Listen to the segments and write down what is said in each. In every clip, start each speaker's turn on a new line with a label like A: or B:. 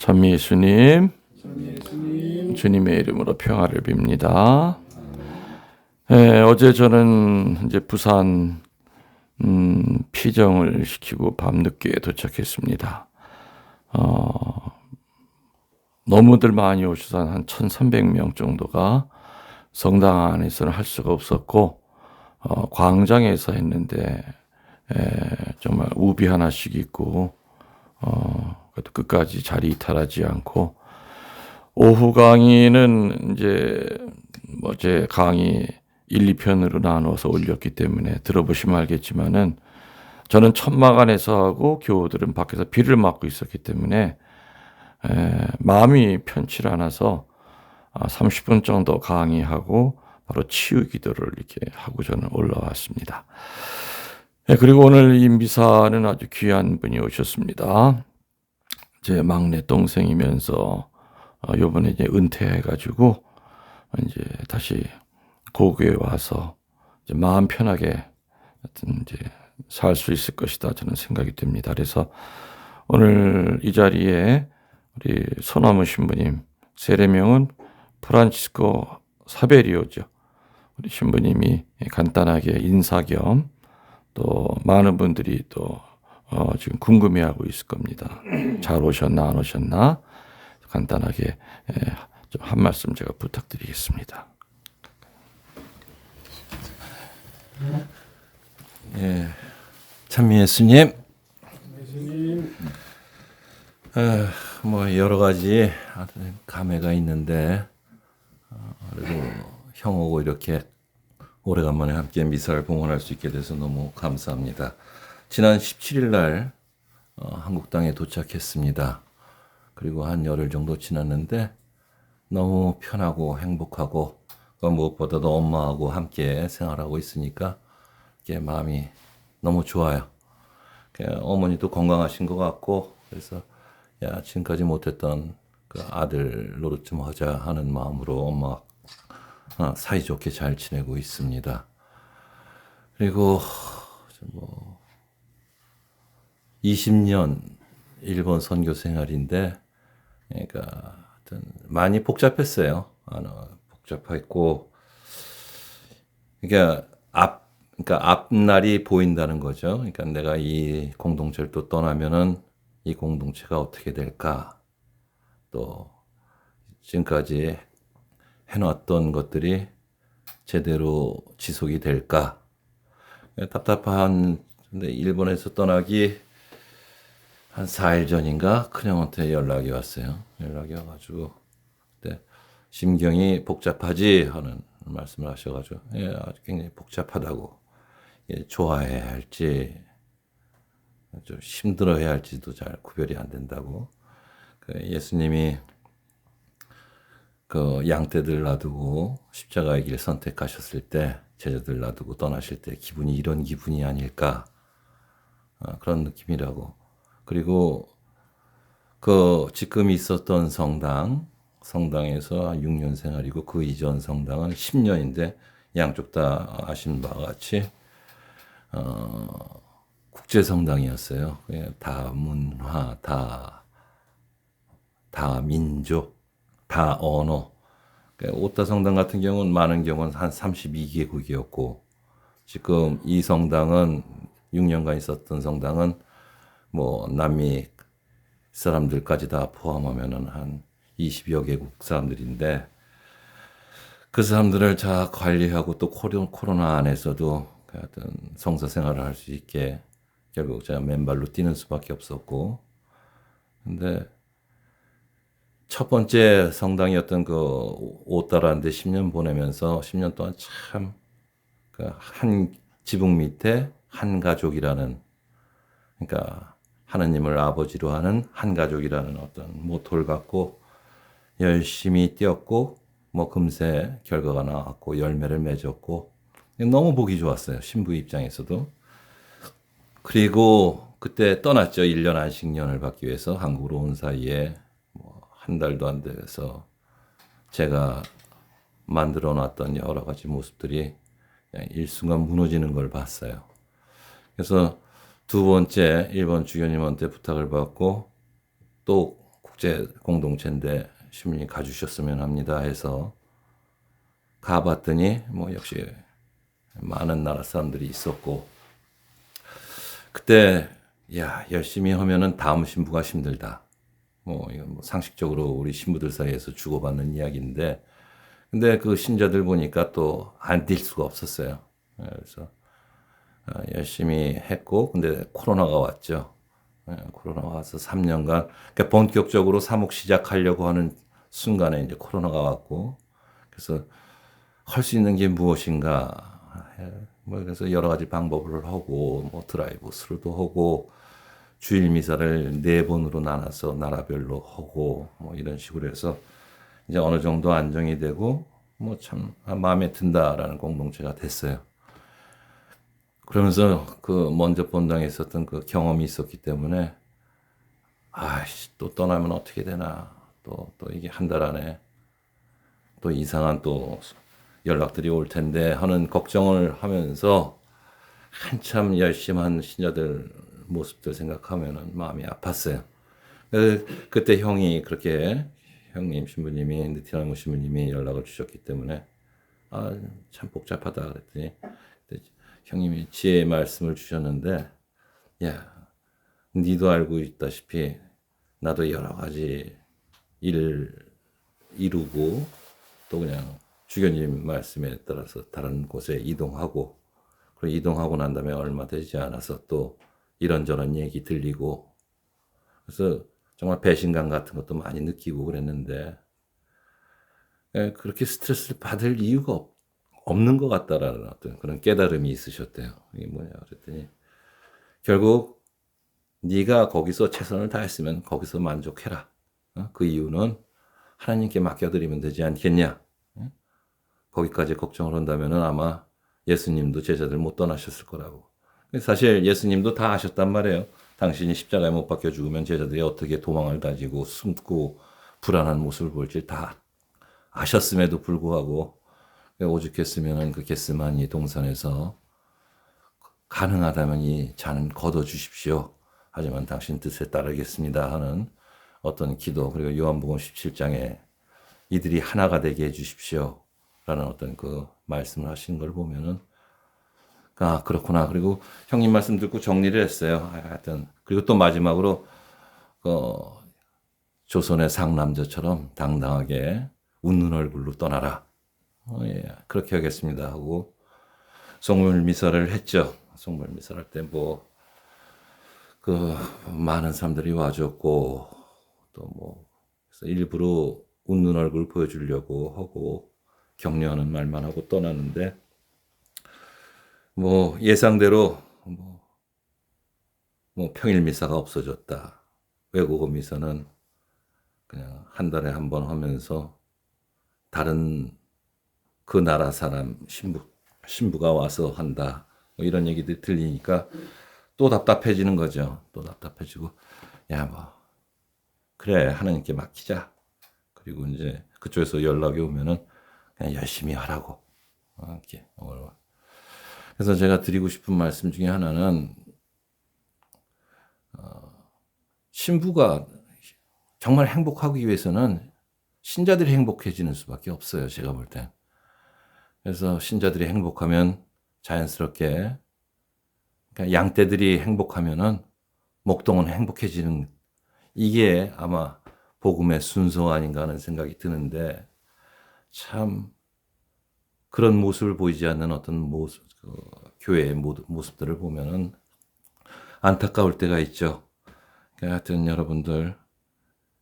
A: 찬미 예수님, 주님의 이름으로 평화를 빕니다. 어제 저는 이제 부산 피정을 시키고 밤늦게 도착했습니다. 너무들 많이 오셔서 한 1,300명 정도가 성당 안에서는 할 수가 없었고 광장에서 했는데 정말 우비 하나씩 있고 그래도 끝까지 자리 이탈하지 않고 오후 강의는 이제 제 강의 1, 2편으로 나누어서 올렸기 때문에 들어보시면 알겠지만은 저는 천막 안에서 하고 교우들은 밖에서 비를 맞고 있었기 때문에 마음이 편치 않아서 30분 정도 강의하고 바로 치유 기도를 이렇게 하고 저는 올라왔습니다. 그리고 오늘 이 미사는 아주 귀한 분이 오셨습니다. 제 막내 동생이면서 요번에 이제 은퇴해가지고 이제 다시 고교에 와서 이제 마음 편하게 이제 살 수 있을 것이다 저는 생각이 듭니다. 그래서 오늘 이 자리에 우리 소나무 신부님 세례명은 프란치스코 사베리오죠. 우리 신부님이 간단하게 인사 겸 또 많은 분들이 또 지금 궁금해하고 있을 겁니다. 잘 오셨나 안 오셨나 간단하게 좀 한 말씀 제가 부탁드리겠습니다.
B: 찬미 예수님, 뭐 여러 가지 감회가 있는데 그래도 형하고 이렇게 오래간만에 함께 미사를 봉헌할 수 있게 돼서 너무 감사합니다. 지난 17일 날 한국 땅에 도착했습니다. 그리고 한 열흘 정도 지났는데 너무 편하고 행복하고 무엇보다도 엄마하고 함께 생활하고 있으니까 이게 마음이 너무 좋아요. 어머니도 건강하신 것 같고 그래서 지금까지 못했던 그 아들 노릇 좀 하자 하는 마음으로 엄마 사이좋게 잘 지내고 있습니다. 그리고 20년 일본 선교 생활인데 그러니까 많이 복잡했어요. 복잡했고 그러니까 앞날이 보인다는 거죠. 그러니까 내가 이 공동체를 또 떠나면은 이 공동체가 어떻게 될까? 또 지금까지 해놨던 것들이 제대로 지속이 될까? 답답한 근데 일본에서 떠나기 한 4일 전인가 큰형한테 연락이 왔어요. 연락이 와가지고 그때 심경이 복잡하지 하는 말씀을 하셔가지고 아주 굉장히 복잡하다고 좋아해야 할지 좀 힘들어해야 할지도 잘 구별이 안 된다고 예수님이 그 양떼들 놔두고 십자가의 길 선택하셨을 때 제자들 놔두고 떠나실 때 기분이 이런 기분이 아닐까 그런 느낌이라고. 그리고 그 지금 있었던 성당에서 6년 생활이고 그 이전 성당은 10년인데 양쪽 다 아신 바와 같이 국제성당이었어요. 다문화, 다민족, 다언어. 오타 성당 같은 경우는 많은 경우는 한 32개국이었고 지금 이 성당은 6년간 있었던 성당은 뭐 남미 사람들까지 다 포함하면은 한 20여 개국 사람들인데 그 사람들을 잘 관리하고 또 코로나 안에서도 하여튼 성서 생활을 할 수 있게 결국 제가 맨발로 뛰는 수밖에 없었고 근데 첫 번째 성당이었던 그 오따라인데 10년 보내면서 10년 동안 참 한 지붕 밑에 한 가족이라는 그러니까 하느님을 아버지로 하는 한 가족이라는 어떤 모토를 갖고 열심히 뛰었고 뭐 금세 결과가 나왔고 열매를 맺었고 너무 보기 좋았어요. 신부 입장에서도. 그리고 그때 떠났죠. 1년 안식년을 받기 위해서 한국으로 온 사이에 뭐 한 달도 안 돼서 제가 만들어 놨던 여러 가지 모습들이 그냥 일순간 무너지는 걸 봤어요. 그래서 두 번째 일본 주교님한테 부탁을 받고 또 국제 공동체인데 신부님 가주셨으면 합니다 해서 가봤더니 뭐 역시 많은 나라 사람들이 있었고, 그때 야 열심히 하면은 다음 신부가 힘들다. 뭐 이건 뭐 상식적으로 우리 신부들 사이에서 주고받는 이야기인데, 근데 그 신자들 보니까 또 안 뛸 수가 없었어요. 그래서 열심히 했고, 근데 코로나가 왔죠. 코로나가 와서 3년간 그러니까 본격적으로 사목 시작하려고 하는 순간에 이제 코로나가 왔고, 그래서 할 수 있는 게 무엇인가. 뭐 그래서 여러 가지 방법을 하고, 뭐 드라이브 스루도 하고, 주일 미사를 4번으로 나눠서 나라별로 하고, 뭐 이런 식으로 해서 이제 어느 정도 안정이 되고, 뭐 참 마음에 든다라는 공동체가 됐어요. 그러면서 그 먼저 본당에 있었던 그 경험이 있었기 때문에, 아이씨, 또 떠나면 어떻게 되나. 또 이게 한 달 안에 또 이상한 또 연락들이 올 텐데 하는 걱정을 하면서 한참 열심히 한 신자들 모습들 생각하면은 마음이 아팠어요. 그때 형이 그렇게, 형님 신부님이, 느티나무 신부님이 연락을 주셨기 때문에 참 복잡하다 그랬더니, 그때 형님이 지혜의 말씀을 주셨는데, 야, 니도 알고 있다시피 나도 여러 가지 일 이루고, 또 그냥 주교님 말씀에 따라서 다른 곳에 이동하고, 그리고 이동하고 난 다음에 얼마 되지 않아서 또 이런저런 얘기 들리고, 그래서 정말 배신감 같은 것도 많이 느끼고 그랬는데, 그렇게 스트레스를 받을 이유가 없는 것 같다라는 어떤 그런 깨달음이 있으셨대요. 이게 뭐냐 그랬더니, 결국 네가 거기서 최선을 다했으면 거기서 만족해라. 그 이유는 하나님께 맡겨드리면 되지 않겠냐. 거기까지 걱정을 한다면은 아마 예수님도 제자들 못 떠나셨을 거라고. 사실 예수님도 다 아셨단 말이에요. 당신이 십자가에 못 박혀 죽으면 제자들이 어떻게 도망을 다지고 숨고 불안한 모습을 볼지 다 아셨음에도 불구하고, 오죽했으면 그 겟세마니 동산에서 가능하다면 이 잔은 거둬 주십시오. 하지만 당신 뜻에 따르겠습니다 하는 어떤 기도, 그리고 요한복음 17장에 이들이 하나가 되게 해 주십시오 라는 어떤 그 말씀을 하신 걸 보면은, 그렇구나. 그리고 형님 말씀 듣고 정리를 했어요. 하여튼, 그리고 또 마지막으로, 조선의 상남자처럼 당당하게 웃는 얼굴로 떠나라. 예, 그렇게 하겠습니다 하고, 성물 미사를 했죠. 성물 미사를 할 때 많은 사람들이 와줬고, 또 그래서 일부러 웃는 얼굴 보여주려고 하고, 격려하는 말만 하고 떠나는데, 예상대로 평일 미사가 없어졌다. 외국어 미사는 그냥 한 달에 한 번 하면서 다른 그 나라 사람 신부가 와서 한다. 이런 얘기들이 들리니까 또 답답해지는 거죠. 또 답답해지고, 그래, 하나님께 맡기자. 그리고 이제 그쪽에서 연락이 오면은 그냥 열심히 하라고. 이렇게. 그래서 제가 드리고 싶은 말씀 중에 하나는, 신부가 정말 행복하기 위해서는 신자들이 행복해지는 수밖에 없어요. 제가 볼 땐. 그래서 신자들이 행복하면 자연스럽게, 그러니까 양떼들이 행복하면은 목동은 행복해지는, 이게 아마 복음의 순서 아닌가 하는 생각이 드는데, 참 그런 모습을 보이지 않는 어떤 모습, 교회의 모습들을 보면은 안타까울 때가 있죠. 하여튼 여러분들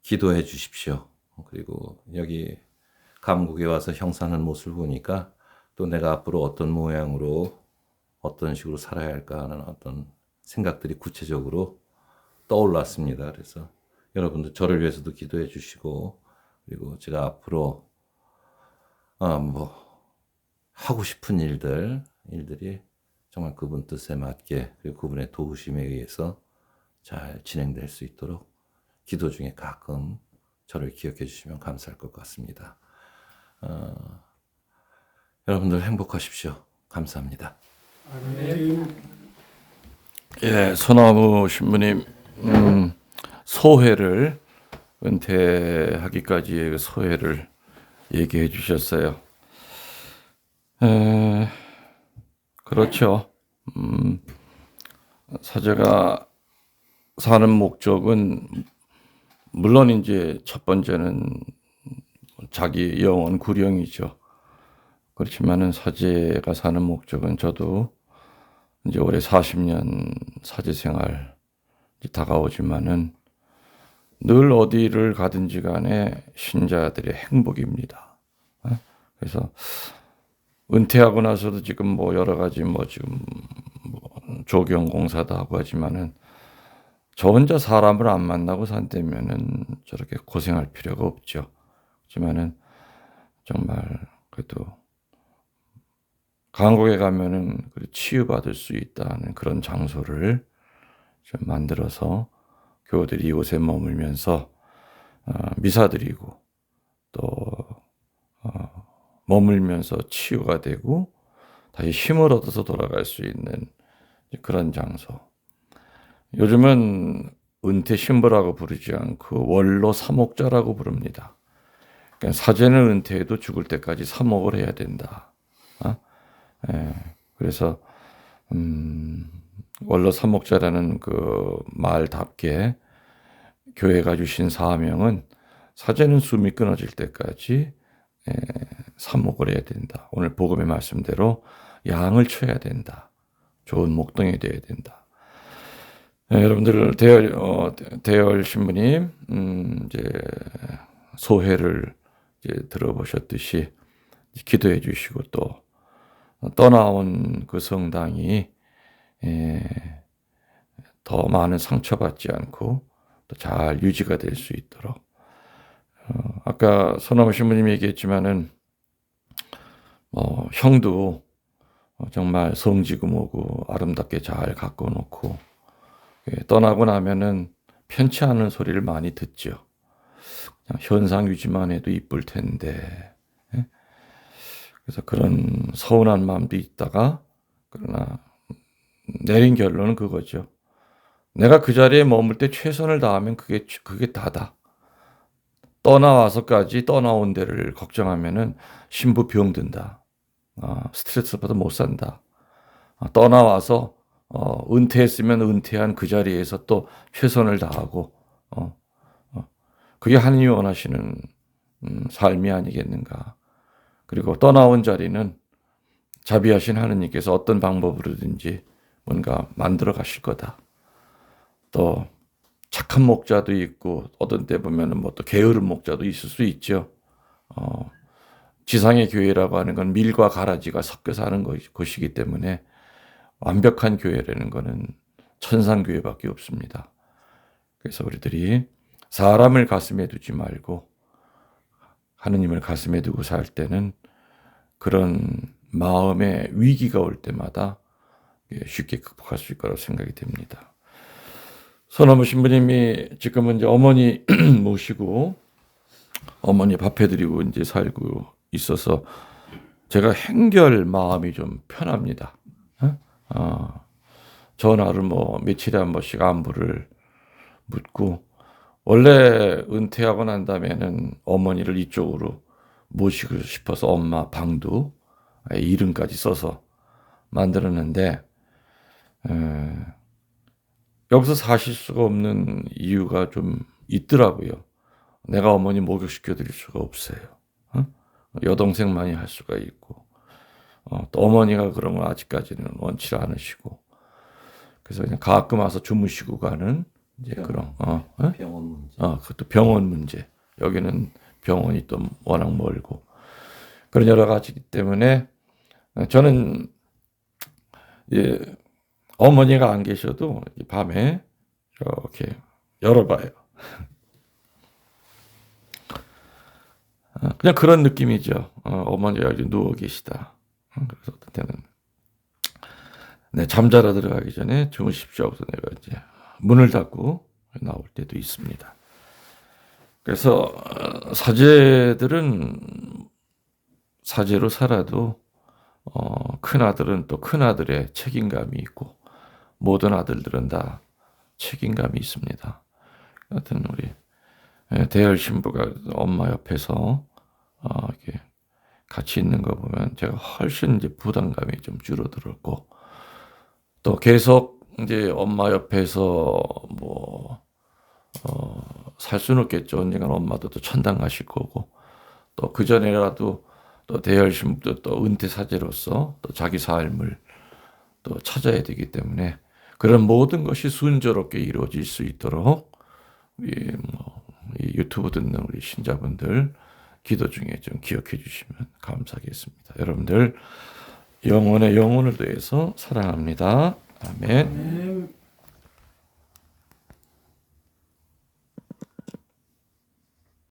B: 기도해 주십시오. 그리고 여기 감국에 와서 형사하는 모습을 보니까 또 내가 앞으로 어떤 모양으로 어떤 식으로 살아야 할까 하는 어떤 생각들이 구체적으로 떠올랐습니다. 그래서 여러분들 저를 위해서도 기도해 주시고, 그리고 제가 앞으로 하고 싶은 일들이 정말 그분 뜻에 맞게, 그리고 그분의 도우심에 의해서 잘 진행될 수 있도록 기도 중에 가끔 저를 기억해 주시면 감사할 것 같습니다. 여러분들 행복하십시오. 감사합니다.
A: 예, 소나무 신부님 소회를 은퇴하기까지의 그 소회를 얘기해 주셨어요. 에, 그렇죠. 사제가 사는 목적은 물론 이제 첫 번째는 자기 영혼 구령이죠. 그렇지만은 사제가 사는 목적은 저도 이제 올해 40년 사제 생활 다가오지만은 늘 어디를 가든지 간에 신자들의 행복입니다. 그래서 은퇴하고 나서도 지금 뭐 여러 가지 뭐 지금 뭐 조경 공사도 하고 하지만은 저 혼자 사람을 안 만나고 산다면은 저렇게 고생할 필요가 없죠. 하지만은 정말 그래도 감옥에 가면은 치유받을 수 있다는 그런 장소를 좀 만들어서 교우들이 이곳에 머물면서 미사 드리고 또 머물면서 치유가 되고 다시 힘을 얻어서 돌아갈 수 있는 그런 장소. 요즘은 은퇴 신부라고 부르지 않고 원로 사목자라고 부릅니다. 그러니까 사제는 은퇴해도 죽을 때까지 사목을 해야 된다. 그래서 원로 사목자라는 그 말답게 교회가 주신 사명은 사제는 숨이 끊어질 때까지 사목을 해야 된다. 오늘 복음의 말씀대로 양을 쳐야 된다. 좋은 목동이 되어야 된다. 여러분들 대열 신부님 이제 소회를 이제 들어보셨듯이 기도해 주시고 또 떠나온 그 성당이 더 많은 상처받지 않고 또 잘 유지가 될 수 있도록 아까 손아무 신부님이 얘기했지만은 형도 정말 성지금오고 아름답게 잘 가꿔 놓고 떠나고 나면은 편치 않은 소리를 많이 듣죠. 그냥 현상 유지만 해도 이쁠 텐데. 그래서 그런 서운한 마음도 있다가 그러나 내린 결론은 그거죠. 내가 그 자리에 머물 때 최선을 다하면 그게 다다. 떠나와서까지 떠나온 데를 걱정하면은 신부 병든다. 스트레스 받아 못 산다. 떠나와서 은퇴했으면 은퇴한 그 자리에서 또 최선을 다하고 그게 하느님이 원하시는 삶이 아니겠는가. 그리고 떠나온 자리는 자비하신 하느님께서 어떤 방법으로든지 뭔가 만들어 가실 거다. 또 착한 목자도 있고 어떤 때 보면은 뭐 또 게으른 목자도 있을 수 있죠. 지상의 교회라고 하는 건 밀과 가라지가 섞여서 하는 것이기 때문에 완벽한 교회라는 것은 천상교회밖에 없습니다. 그래서 우리들이 사람을 가슴에 두지 말고 하느님을 가슴에 두고 살 때는 그런 마음의 위기가 올 때마다 쉽게 극복할 수 있을 거라고 생각이 됩니다. 손아무 신부님이 지금은 이제 어머니 모시고 어머니 밥해드리고 이제 살고 있어서 제가 행결 마음이 좀 편합니다. 전화를 뭐 며칠에 한 번씩 안부를 묻고 원래 은퇴하고 난 다음에는 어머니를 이쪽으로 모시고 싶어서 엄마 방도 이름까지 써서 만들었는데 여기서 사실 수가 없는 이유가 좀 있더라고요. 내가 어머니 목욕시켜 드릴 수가 없어요. 여동생만이 할 수가 있고 또 어머니가 그런 건 아직까지는 원치 않으시고 그래서 그냥 가끔 와서 주무시고 가는 이제 그런
B: 병원 문제.
A: 그것도 병원 문제. 여기는 병원이 또 워낙 멀고 그런 여러 가지기 때문에 저는 어머니가 안 계셔도 밤에 이렇게 열어봐요. 그냥 그런 느낌이죠. 어머니가 여기 누워 계시다. 그래서 어떤 때는 잠자러 들어가기 전에 주무십시오 하고서 내가 이제 문을 닫고 나올 때도 있습니다. 그래서 사제들은 사제로 살아도 큰 아들은 또 큰 아들의 책임감이 있고 모든 아들들은 다 책임감이 있습니다. 하여튼 우리 대열 신부가 엄마 옆에서 이렇게 같이 있는 거 보면 제가 훨씬 이제 부담감이 좀 줄어들었고, 또 계속 이제 엄마 옆에서 뭐 살 수는 없겠죠. 언젠간 엄마도 또 천당 가실 거고, 또 그 전에라도 또 대열 신부도 또 은퇴 사제로서 또 자기 삶을 또 찾아야 되기 때문에 그런 모든 것이 순조롭게 이루어질 수 있도록 이 유튜브 듣는 우리 신자분들 기도 중에 좀 기억해 주시면 감사하겠습니다. 여러분들 영혼의 영혼을 위해서 사랑합니다. 아멘.